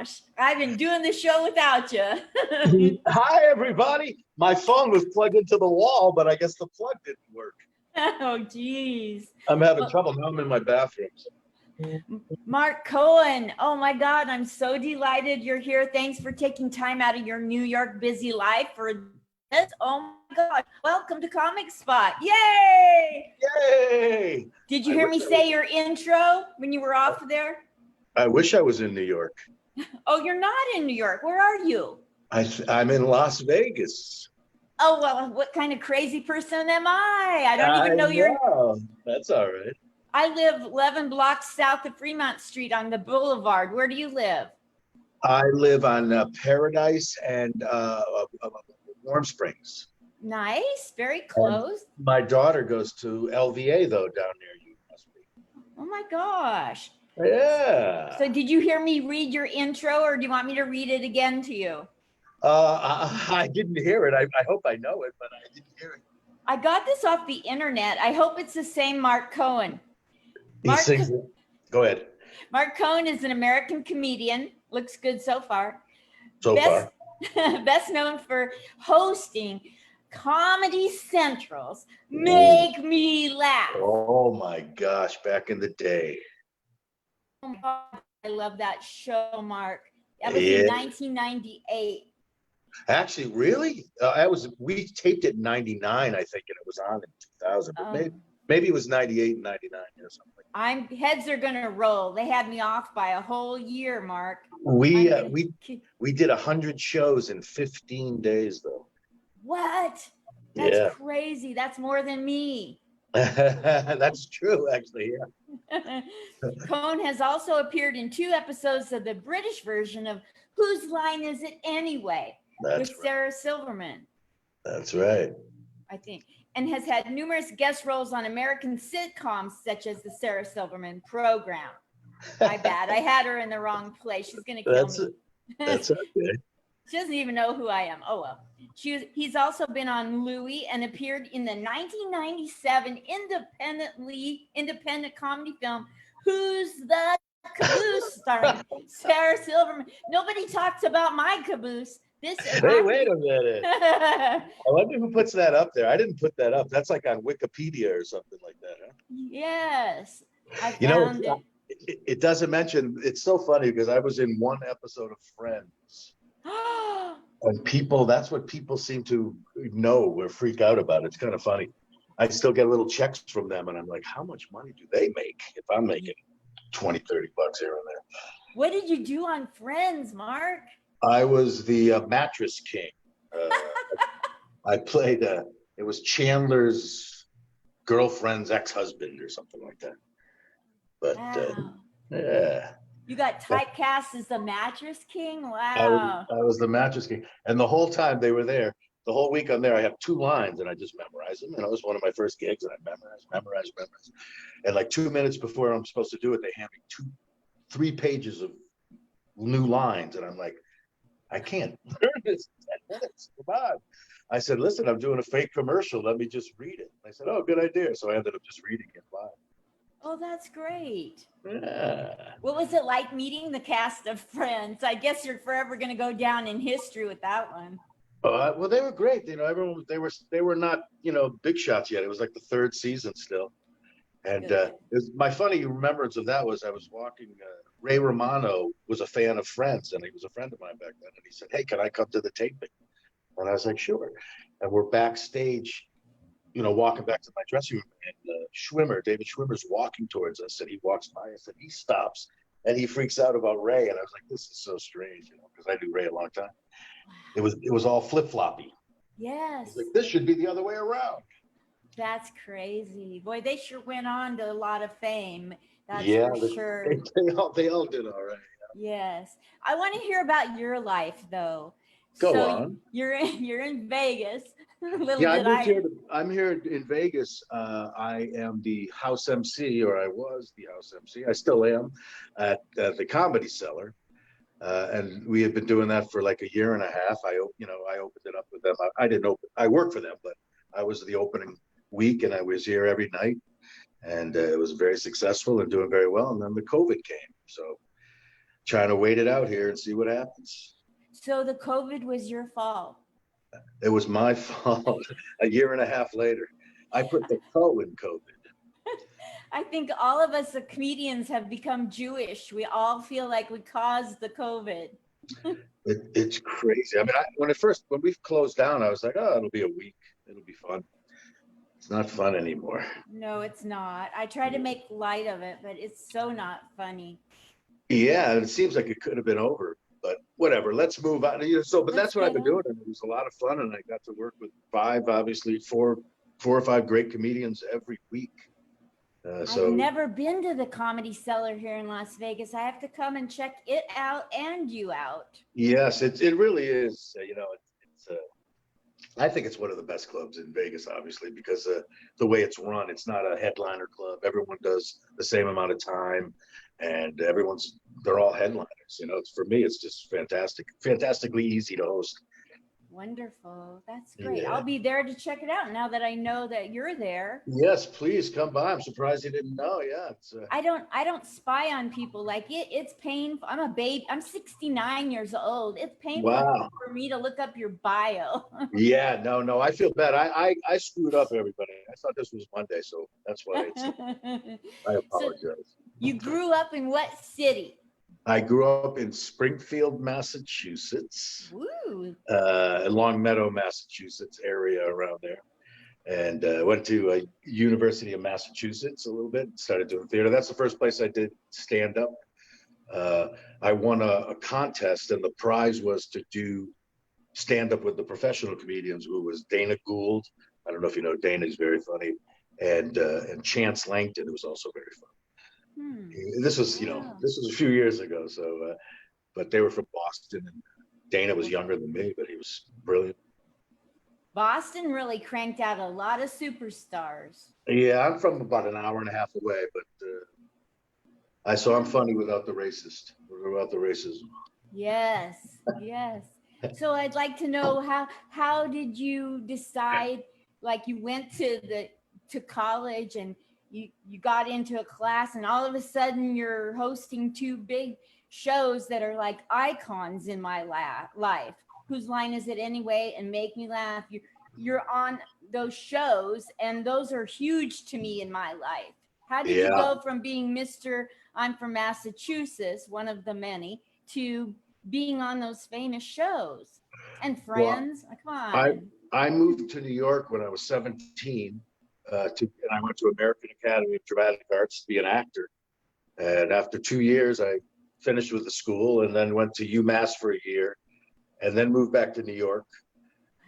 gosh, I've been doing the show without you. Hi, everybody. My phone was plugged into the wall, but I guess the plug didn't work. Oh, geez. I'm having trouble. Now I'm in my bathroom. Mark Cohen. Oh, my God. I'm so delighted you're here. Thanks for taking time out of your New York busy life for this. Oh, my God. Welcome to Comic Spot. Yay! Yay! Did you hear me say your intro when you were off there? I wish I was in New York. Oh, you're not in New York. Where are you? I'm in Las Vegas. Oh, well, what kind of crazy person am I? I don't even know your... That's all right. I live 11 blocks south of Fremont Street on the boulevard. Where do you live? I live on Paradise and Warm Springs. Nice, very close. And my daughter goes to LVA, though, down near you. Must be. Oh, my gosh. Yeah. So did you hear me read your intro, or do you want me to read it again to you? I didn't hear it. I hope I know it, but I didn't hear it. I got this off the internet. I hope it's the same Mark Cohen. He sings it. Go ahead. Mark Cohen is an American comedian. Looks good so far. So far. Best known for hosting Comedy Central's Make Me Laugh. Oh my gosh, back in the day. Oh my God, I love that show, Mark. That was in 1998. Actually, really? We taped it in 99, I think, and it was on in 2000. But maybe it was 98 and 99 or something. Heads are gonna roll. They had me off by a whole year, Mark. We did 100 shows in 15 days, though. What? That's crazy. That's more than me. That's true, actually. Yeah. Cohen has also appeared in 2 episodes of the British version of Whose Line Is It Anyway? With Sarah Silverman. That's right. I think. And has had numerous guest roles on American sitcoms such as the Sarah Silverman program. My bad. I had her in the wrong place. She's going to kill me. That's okay. She doesn't even know who I am. Oh, well. He's also been on Louie and appeared in the 1997 independent comedy film, Who's the Caboose, starring Sarah Silverman. Nobody talks about my caboose. Hey, wait a minute. I wonder who puts that up there. I didn't put that up. That's like on Wikipedia or something like that, huh? Yes. I found it. It doesn't mention, it's so funny because I was in one episode of Friends. And that's what people seem to know or freak out about. It's kind of funny. I still get little checks from them and I'm like, how much money do they make if I'm making 20, 30 bucks here and there? What did you do on Friends, Mark? I was the mattress king. I played, it was Chandler's girlfriend's ex-husband or something like that. But yeah. You got typecast as the mattress king? Wow. I was the mattress king. And the whole time they were there, the whole week I'm there, I have 2 lines and I just memorize them. And it was one of my first gigs and I memorized. And like 2 minutes before I'm supposed to do it, they hand me 3 pages of new lines. And I'm like, I can't learn this in 10 minutes. Come on. I said, listen, I'm doing a fake commercial. Let me just read it. I said, oh, good idea. So I ended up just reading it live. Oh, that's great. Yeah. What was it like meeting the cast of Friends? I guess you're forever going to go down in history with that one. Well, they were great. Everyone, they were not, big shots yet. It was like the 3rd season still. And my funny remembrance of that was I was walking, Ray Romano was a fan of Friends, and he was a friend of mine back then. And he said, hey, can I come to the taping? And I was like, sure. And we're backstage, walking back to my dressing room. And David Schwimmer's walking towards us, and he walks by us, and he stops, and he freaks out about Ray. And I was like, this is so strange, because I knew Ray a long time. It was all flip-floppy. Yes. Like, this should be the other way around. That's crazy. Boy, they sure went on to a lot of fame. That's for sure. They all did all right. Yeah. Yes. I want to hear about your life, though. Go on. You're in Vegas. I'm here in Vegas. I am the house MC, or I was the house MC. I still am at the Comedy Cellar. And we have been doing that for like a year and a half. I opened it up with them. I didn't open. I worked for them, but I was the opening week, and I was here every night, and it was very successful and doing very well. And then the COVID came, so trying to wait it out here and see what happens. So the COVID was your fault. It was my fault. A year and a half later, I put the Cohen COVID. I think all of us, the comedians, have become Jewish. We all feel like we caused the COVID. It's crazy. I mean, when we closed down, I was like, oh, it'll be a week. It'll be fun. It's not fun anymore. No, it's not. I try to make light of it, but it's so not funny. Yeah, it seems like it could have been over, but whatever. Let's move on. But Let's that's what I've get been doing, and it was a lot of fun. And I got to work with four or five great comedians every week. I've never been to the Comedy Cellar here in Las Vegas. I have to come and check it out and you out. Yes, it really is. I think it's one of the best clubs in Vegas, obviously, because the way it's run, it's not a headliner club. Everyone does the same amount of time, and they're all headliners. For me, it's just fantastically easy to host. Wonderful. That's great. Yeah. I'll be there to check it out now that I know that you're there. Yes, please come by. I'm surprised you didn't know. Yeah, I don't spy on people. Like it's painful. I'm a baby. I'm 69 years old. It's painful wow. for me to look up your bio. Yeah, no, I feel bad. I screwed up everybody. I thought this was Monday, so that's why I apologize. So you grew up in what city? I grew up in Springfield, Massachusetts. Woo. Long Meadow, Massachusetts area around there. And went to a University of Massachusetts a little bit, started doing theater. That's the first place I did stand up. I won a contest, and the prize was to do stand up with the professional comedians, who was Dana Gould. I don't know if you know Dana, he's very funny. And Chance Langton, who was also very funny. This was, this was a few years ago. So, but they were from Boston, and Dana was younger than me, but he was brilliant. Boston really cranked out a lot of superstars. Yeah, I'm from about an hour and a half away, but I'm funny without the racism. Yes. So I'd like to know how did you decide? Like you went to college and you got into a class, and all of a sudden you're hosting two big shows that are like icons in my life. Whose Line Is It Anyway and Make Me Laugh. You're on those shows, and those are huge to me in my life. How did you go from being Mr. I'm from Massachusetts, one of the many, to being on those famous shows? And Friends, come on. I moved to New York when I was 17, and I went to American Academy of Dramatic Arts to be an actor. And after 2 years, I finished with the school and then went to UMass for a year, and then moved back to New York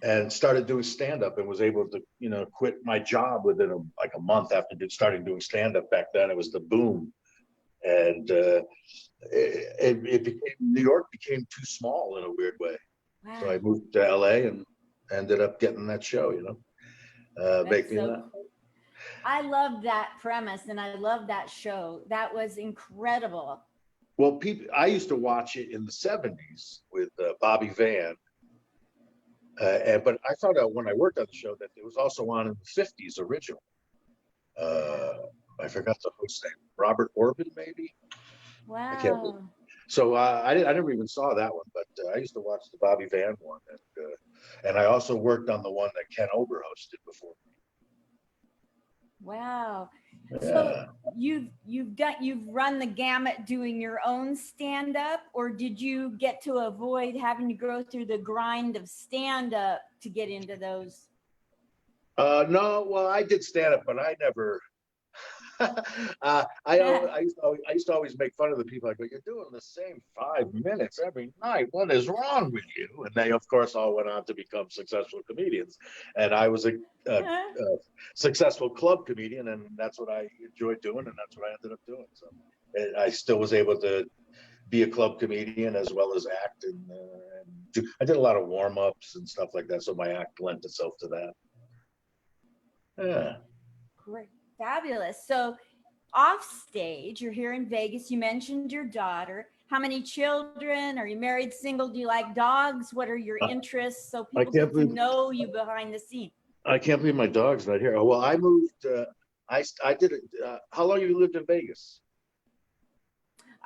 and started doing stand-up, and was able to, quit my job within a month after starting doing stand-up. Back then, it was the boom. And New York became too small in a weird way. Wow. So I moved to LA and ended up getting that show, Make Me Laugh. Cool. I love that premise, and I love that show. That was incredible. Well, I used to watch it in the 70s with Bobby Van. But I found out when I worked on the show that it was also on in the 50s originally. I forgot the host's name. Robert Orban, maybe? Wow. I can't believe. So I never even saw that one, but I used to watch the Bobby Van one. And I also worked on the one that Ken Ober hosted before me. Wow. Yeah. So you've run the gamut doing your own stand-up, or did you get to avoid having to go through the grind of stand-up to get into those? No, well, I did stand-up, but I never. I used to always make fun of the people. I go, you're doing the same 5 minutes every night. What is wrong with you? And they, of course, all went on to become successful comedians. And I was a successful club comedian, and that's what I enjoyed doing, and that's what I ended up doing. So I still was able to be a club comedian as well as act. I did a lot of warm-ups and stuff like that, so my act lent itself to that. Yeah. Great. Fabulous. So off stage, you're here in Vegas. You mentioned your daughter. How many children? Are you married, single? Do you like dogs? What are your interests? So people get to know you behind the scenes. I can't believe my dog's not here. Well, I moved. I did it. How long have you lived in Vegas?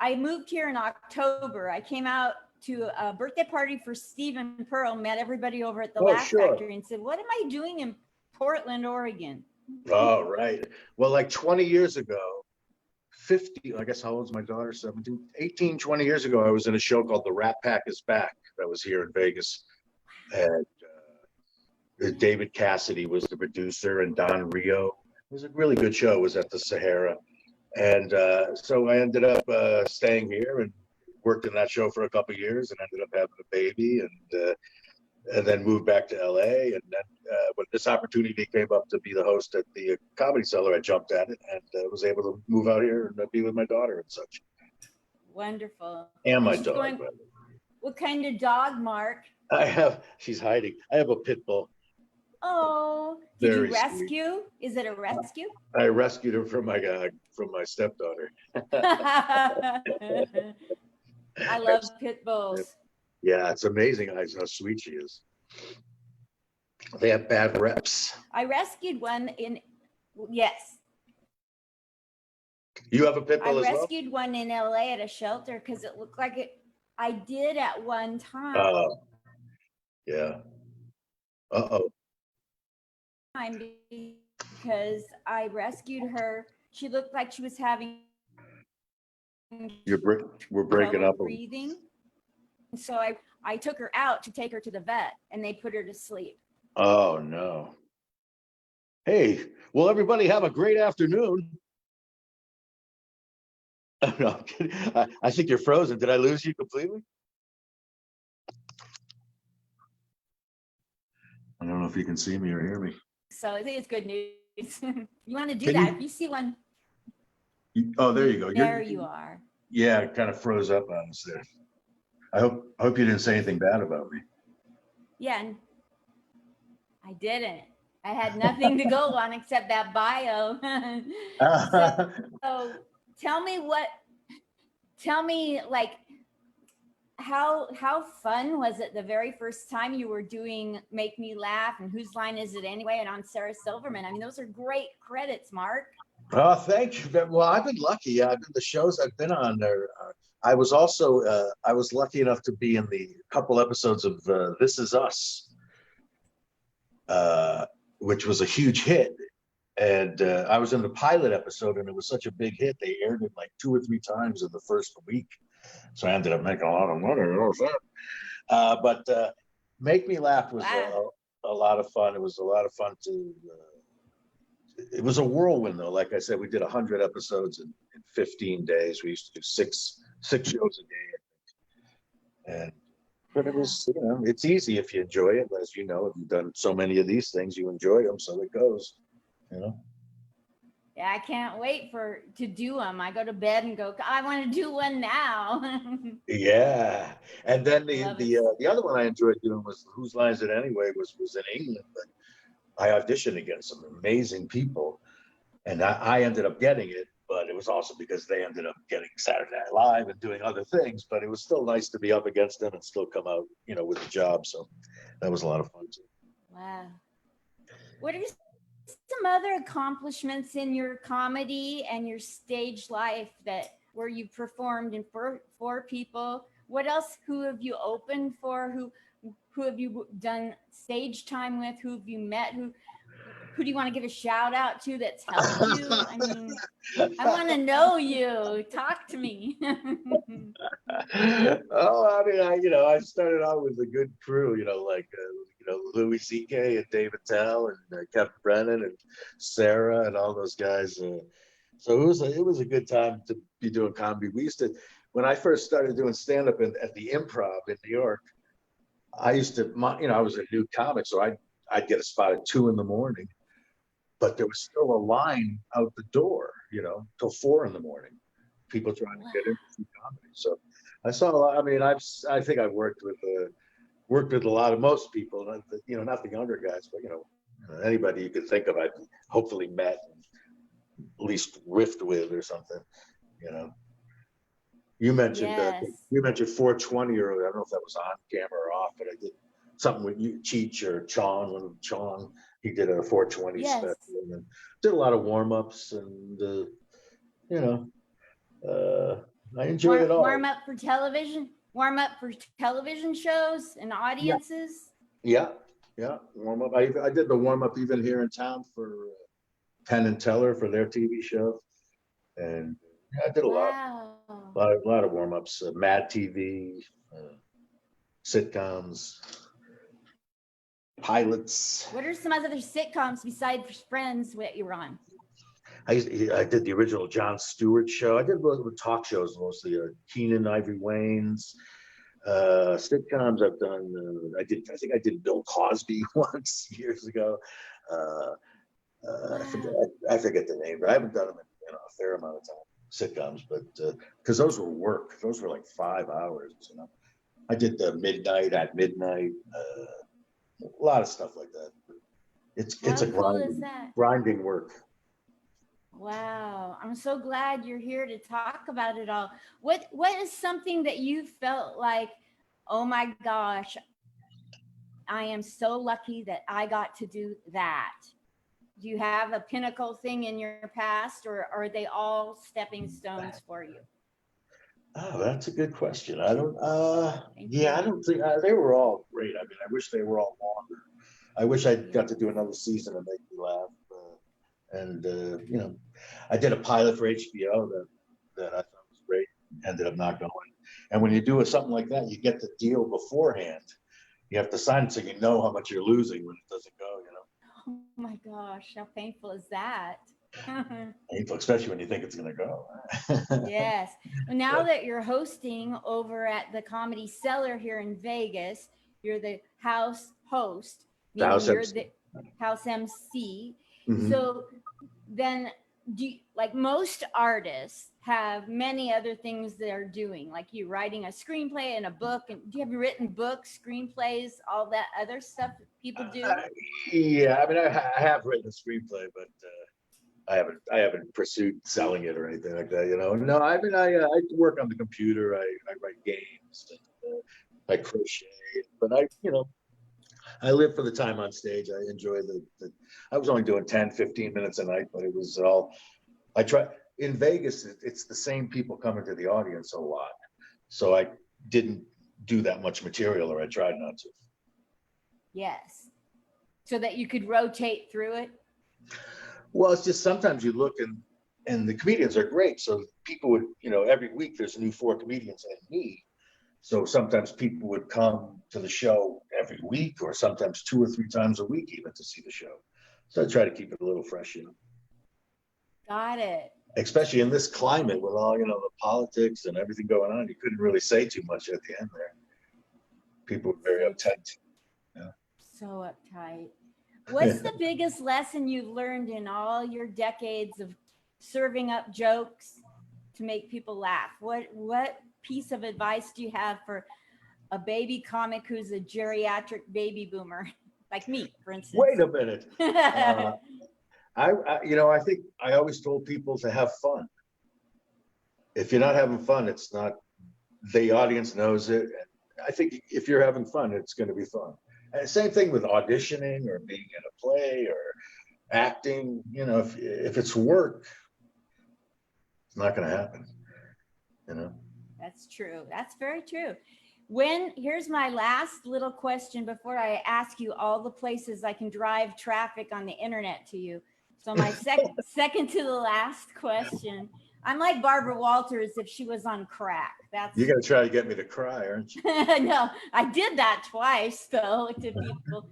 I moved here in October. I came out to a birthday party for Stephen Pearl, met everybody over at the Oh, Laugh sure. Factory and said, what am I doing in Portland, Oregon? Oh, right. Well, like 20 years ago, 50, I guess how old's my daughter? 17, 18, 20 years ago, I was in a show called The Rat Pack is Back that was here in Vegas. And David Cassidy was the producer and Don Rio. It was a really good show. It was at the Sahara. And so I ended up staying here and worked in that show for a couple of years and ended up having a baby and then moved back to LA. And then when this opportunity came up to be the host at the Comedy Cellar, I jumped at it and was able to move out here and be with my daughter and such. Wonderful. And my she's dog. going, what kind of dog, Mark? She's hiding. I have a pit bull. Oh, did Very you rescue? Sweet. Is it a rescue? I rescued her from my stepdaughter. I love pit bulls. Yeah, it's amazing how sweet she is. They have bad reps. I rescued one yes. You have a pit bull as well? I rescued one in LA at a shelter because it looked like I did at one time. Oh, yeah. Uh-oh. Because I rescued her. She looked like she was having we're breaking up. Breathing. So I took her out to take her to the vet and they put her to sleep. Oh no. Hey, well, everybody have a great afternoon. No, I'm kidding. I think you're frozen. Did I lose you completely? I don't know if you can see me or hear me. So I think it's good news. You want to do that? If you see one. Oh, there you go. You are. Yeah, it kind of froze up on us there. I hope you didn't say anything bad about me. Yeah, I didn't. I had nothing to go on except that bio. So tell me like how fun was it the very first time you were doing Make Me Laugh and Whose Line Is It Anyway and on Sarah Silverman? I mean, those are great credits, Mark. Oh, thank you. Well, I've been lucky. Yeah, the shows I've been on there. I was also I was lucky enough to be in the couple episodes of This Is Us, which was a huge hit. And I was in the pilot episode, and it was such a big hit. They aired it like 2 or 3 times in the first week. So I ended up making a lot of money. But Make Me Laugh was a lot of fun. It was a lot of fun to. It was a whirlwind, though. Like I said, we did 100 episodes in 15 days. We used to do six shows a day, but it was, it's easy if you enjoy it. As you know, if you've done so many of these things, you enjoy them, so it goes. Yeah, I can't wait to do them. I go to bed and go, I want to do one now. Yeah, and then the other one I enjoyed doing was Whose Line Is It Anyway? Was in England, but I auditioned against some amazing people, and I ended up getting it. But it was also because they ended up getting Saturday Night Live and doing other things. But it was still nice to be up against them and still come out, with the job. So that was a lot of fun too. Wow. What are some other accomplishments in your comedy and your stage life where you performed in for people? What else? Who have you opened for? Who have you done stage time with? Who have you met? Who do you want to give a shout out to that's helped you? I mean, I want to know you. Talk to me. Oh, I mean, I started out with a good crew, like Louis C.K. and David Tell and Kevin Brennan and Sarah and all those guys. So it was a good time to be doing comedy. We used to, when I first started doing stand up at the Improv in New York, I used to, I was a new comic, so I'd get a spot at 2 a.m. But there was still a line out the door, till 4 a.m. People trying to get into comedy. So I saw a lot. I mean, I think I've worked with a lot of most people, not the younger guys, but anybody you could think of, I've hopefully met and at least riffed with or something. You mentioned you mentioned 420 earlier. I don't know if that was on camera or off, but I did something with you, Cheech or Chong. He did a 420 special and did a lot of warm-ups and I enjoy it all. Warm up for television. Warm up for television shows and Yeah, audiences. yeah, yeah. Warm up. I did the warm up even here in town for Penn and Teller for their TV show, and yeah, I did a lot, Wow. lot of warm ups. Mad TV, sitcoms, pilots. What are some other sitcoms besides Friends that you were on? I did the original Jon Stewart show. I did with talk shows mostly. Keenan Ivory Wayne's sitcoms. I've done. I think I did Bill Cosby once years ago. Uh, Wow. I forget the name, but I haven't done them in a fair amount of time. Sitcoms, but because those were work. Those were like 5 hours. I did the Midnight at Midnight. A lot of stuff like that. It's How a cool is that? grinding work. Wow. I'm so glad you're here to talk about it all. What is something that you felt like, oh my gosh, I am so lucky that I got to do that? Do you have a pinnacle thing in your past, or are they all stepping stones for you? Oh, that's a good question. I don't. Thank Yeah, you. I don't think they were all great. I mean, I wish they were all longer. I wish I got to do another season and make me laugh. And I did a pilot for HBO that I thought was great. Ended up not going. And when you do something like that, you get the deal beforehand. You have to sign it so you know how much you're losing when it doesn't go. Oh my gosh, how painful is that? Painful, especially when you think it's going to go. Yes. Well, now that you're hosting over at the Comedy Cellar here in Vegas, you're the house host, The meaning house you're MC. the house MC. Mhm. So then, like most artists have many other things they're doing, like you writing a screenplay and a book. And do you have written books, screenplays, all that other stuff that people do? Yeah, I mean, I have written a screenplay, but I haven't pursued selling it or anything like that. No, I mean, I work on the computer. I write games. And, I crochet, but I live for the time on stage. I enjoy the. I was only doing 10, 15 minutes a night, but it was all. I try in Vegas. It's the same people coming to the audience a lot, so I didn't do that much material, or I tried not to. Yes. So that you could rotate through it. Well, it's just sometimes you look and the comedians are great. So people would, every week there's a new 4 comedians and me. So sometimes people would come to the show every week or sometimes 2 or 3 times a week even to see the show. So I try to keep it a little fresh, Got it. especially in this climate with all, the politics and everything going on. You couldn't really say too much at the end there. People were very So, uptight. Yeah. so uptight. What's the biggest lesson you've learned in all your decades of serving up jokes to make people laugh? What piece of advice do you have for a baby comic who's a geriatric baby boomer, like me, for instance? Wait a minute. I think I always told people to have fun. If you're not having fun, it's not, the audience knows it. And I think if you're having fun, it's going to be fun. And same thing with auditioning or being in a play or acting. If it's work, it's not going to happen. That's true. That's very true. Here's my last little question before I ask you all the places I can drive traffic on the internet to you. So my second to the last question. I'm like Barbara Walters if she was on crack. You're going to try to get me to cry, aren't you? No, I did that twice though to people.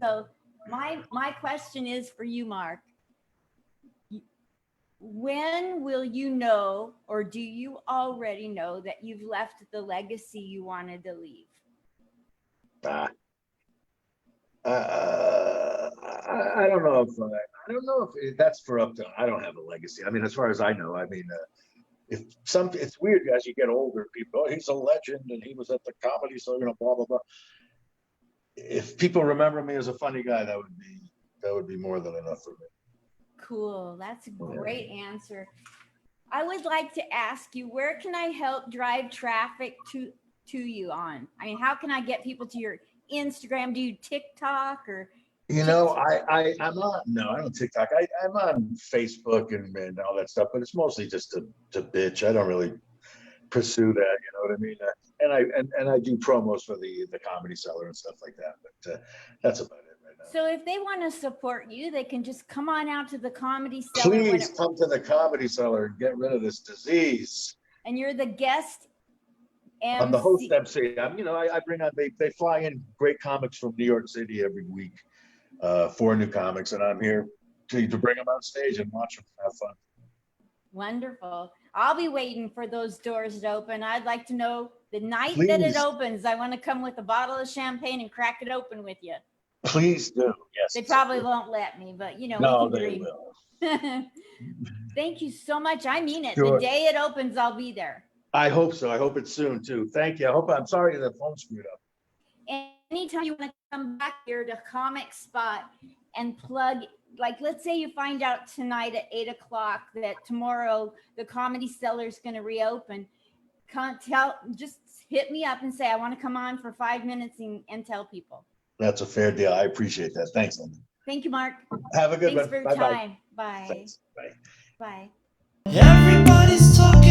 So my question is for you, Mark. When will you know, or do you already know that you've left the legacy you wanted to leave? I don't know if that's for up to. I don't have a legacy. I mean, as far as I know, I mean, it's weird as you get older. People, oh, he's a legend, and he was at the comedy, so blah blah blah. If people remember me as a funny guy, that would be more than enough for me. Cool. That's a great answer. I would like to ask you, where can I help drive traffic to you on? I mean, how can I get people to your Instagram? Do you TikTok or You know, I'm on, no, I don't TikTok. I'm on Facebook and all that stuff, but it's mostly just to bitch. I don't really pursue that, you know what I mean? And I do promos for the Comedy Cellar and stuff like that, but that's about it right now. So if they want to support you, they can just come on out to the Comedy Cellar. Please come to the Comedy Cellar and get rid of this disease. And you're the guest MC. I'm the host MC. I bring on, they fly in great comics from New York City every week, 4 new comics, and I'm here to bring them on stage and watch them have fun. Wonderful. I'll be waiting for those doors to open. I'd like to know the night Please. that it opens. I want to come with a bottle of champagne and crack it open with you. Please do. Yes. They probably won't let me, but No, we can they dream. will. Thank you so much. I mean it. Sure. The day it opens, I'll be there. I hope so. I hope it's soon too. Thank you. I'm sorry the phone screwed up. Anytime you want to come back here to Comic Spot and plug, like, let's say you find out tonight at 8:00 that tomorrow the Comedy Cellar is going to reopen. Just hit me up and say, I want to come on for 5 minutes and tell people. That's a fair deal. I appreciate that. Thanks, Linda. Thank you, Mark. Have a good Thanks one. for your Bye-bye. time. Bye. Thanks. Bye. Bye. Everybody's talking.